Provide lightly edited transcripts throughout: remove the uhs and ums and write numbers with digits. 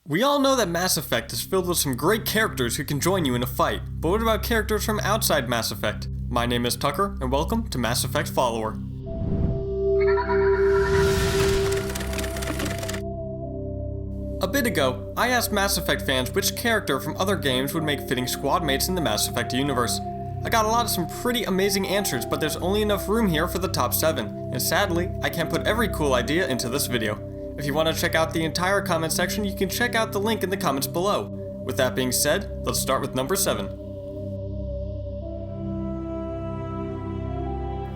We all know that Mass Effect is filled with some great characters who can join you in a fight, but what about characters from outside Mass Effect? My name is Tucker, and welcome to Mass Effect Follower. A bit ago, I asked Mass Effect fans which character from other games would make fitting squadmates in the Mass Effect universe. I got a lot of some pretty amazing answers, but there's only enough room here for the top 7, and sadly, I can't put every cool idea into this video. If you want to check out the entire comment section, you can check out the link in the comments below. With that being said, let's start with number 7.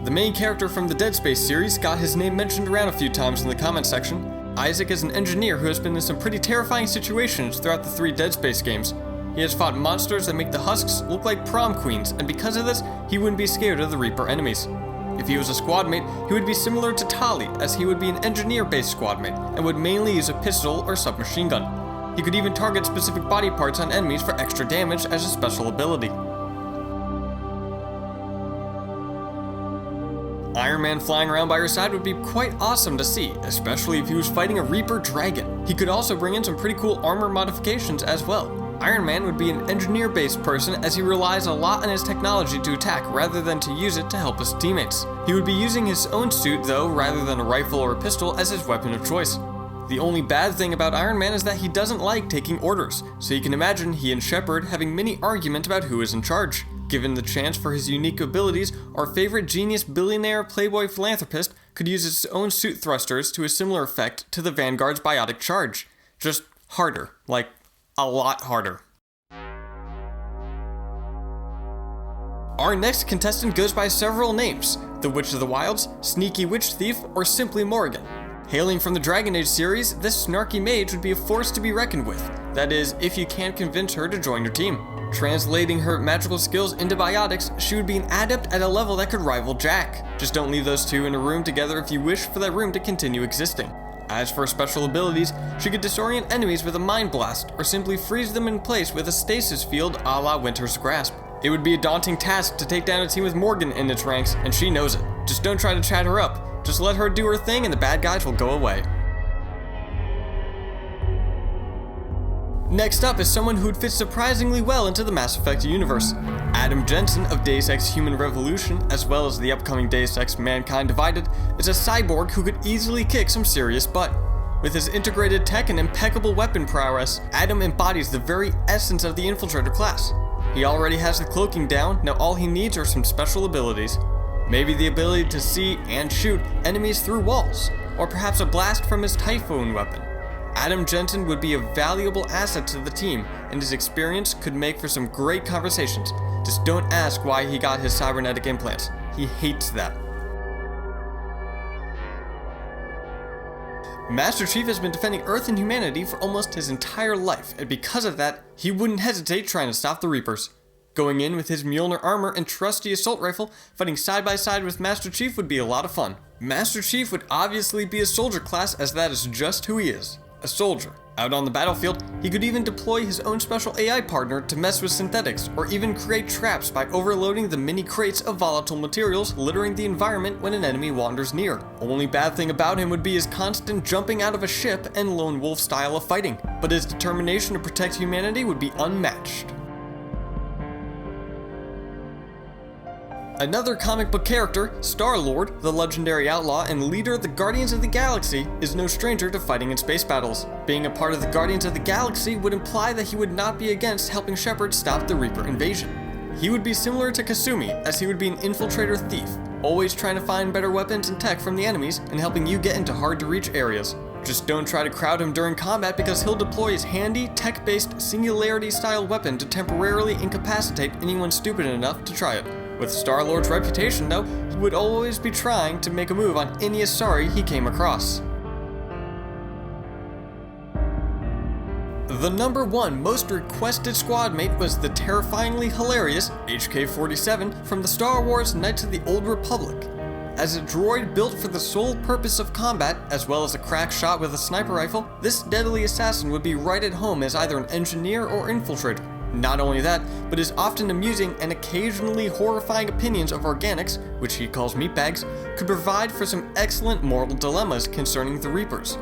The main character from the Dead Space series got his name mentioned around a few times in the comment section. Isaac is an engineer who has been in some pretty terrifying situations throughout the 3 Dead Space games. He has fought monsters that make the husks look like prom queens, and because of this, he wouldn't be scared of the Reaper enemies. If he was a squadmate, he would be similar to Tali, as he would be an engineer-based squadmate, and would mainly use a pistol or submachine gun. He could even target specific body parts on enemies for extra damage as a special ability. Iron Man flying around by your side would be quite awesome to see, especially if he was fighting a Reaper dragon. He could also bring in some pretty cool armor modifications as well. Iron Man would be an engineer-based person as he relies a lot on his technology to attack rather than to use it to help his teammates. He would be using his own suit though rather than a rifle or a pistol as his weapon of choice. The only bad thing about Iron Man is that he doesn't like taking orders, so you can imagine he and Shepard having many arguments about who is in charge. Given the chance for his unique abilities, our favorite genius billionaire playboy philanthropist could use his own suit thrusters to a similar effect to the Vanguard's biotic charge. Just harder, like a lot harder. Our next contestant goes by several names: the Witch of the Wilds, Sneaky Witch Thief, or simply Morrigan. Hailing from the Dragon Age series, this snarky mage would be a force to be reckoned with. That is, if you can't convince her to join your team. Translating her magical skills into biotics, she would be an adept at a level that could rival Jack. Just don't leave those two in a room together if you wish for that room to continue existing. As for special abilities, she could disorient enemies with a mind blast, or simply freeze them in place with a stasis field a la Winter's Grasp. It would be a daunting task to take down a team with Morrigan in its ranks, and she knows it. Just don't try to chat her up. Just let her do her thing and the bad guys will go away. Next up is someone who would fit surprisingly well into the Mass Effect universe. Adam Jensen of Deus Ex Human Revolution, as well as the upcoming Deus Ex Mankind Divided, is a cyborg who could easily kick some serious butt. With his integrated tech and impeccable weapon prowess, Adam embodies the very essence of the Infiltrator class. He already has the cloaking down, now all he needs are some special abilities. Maybe the ability to see and shoot enemies through walls, or perhaps a blast from his Typhoon weapon. Adam Jensen would be a valuable asset to the team, and his experience could make for some great conversations. Just don't ask why he got his cybernetic implants. He hates that. Master Chief has been defending Earth and humanity for almost his entire life, and because of that, he wouldn't hesitate trying to stop the Reapers. Going in with his Mjolnir armor and trusty assault rifle, fighting side by side with Master Chief would be a lot of fun. Master Chief would obviously be a soldier class, as that is just who he is. A soldier. Out on the battlefield, he could even deploy his own special AI partner to mess with synthetics, or even create traps by overloading the mini crates of volatile materials littering the environment when an enemy wanders near. Only bad thing about him would be his constant jumping out of a ship and lone wolf style of fighting, but his determination to protect humanity would be unmatched. Another comic book character, Star-Lord, the legendary outlaw and leader of the Guardians of the Galaxy, is no stranger to fighting in space battles. Being a part of the Guardians of the Galaxy would imply that he would not be against helping Shepard stop the Reaper invasion. He would be similar to Kasumi, as he would be an infiltrator thief, always trying to find better weapons and tech from the enemies and helping you get into hard-to-reach areas. Just don't try to crowd him during combat, because he'll deploy his handy, tech-based, singularity-style weapon to temporarily incapacitate anyone stupid enough to try it. With Star-Lord's reputation though, he would always be trying to make a move on any Asari he came across. The number 1 most requested squadmate was the terrifyingly hilarious HK-47 from the Star Wars Knights of the Old Republic. As a droid built for the sole purpose of combat, as well as a crack shot with a sniper rifle, this deadly assassin would be right at home as either an engineer or infiltrator. Not only that, but his often amusing and occasionally horrifying opinions of organics, which he calls meatbags, could provide for some excellent moral dilemmas concerning the Reapers.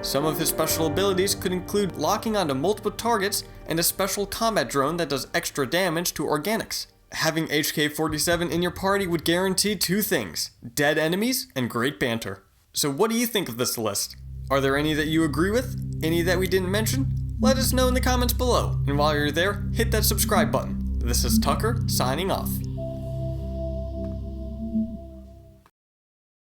Some of his special abilities could include locking onto multiple targets and a special combat drone that does extra damage to organics. Having HK-47 in your party would guarantee two things: dead enemies and great banter. So what do you think of this list? Are there any that you agree with? Any that we didn't mention? Let us know in the comments below, and while you're there, hit that subscribe button. This is Tucker, signing off.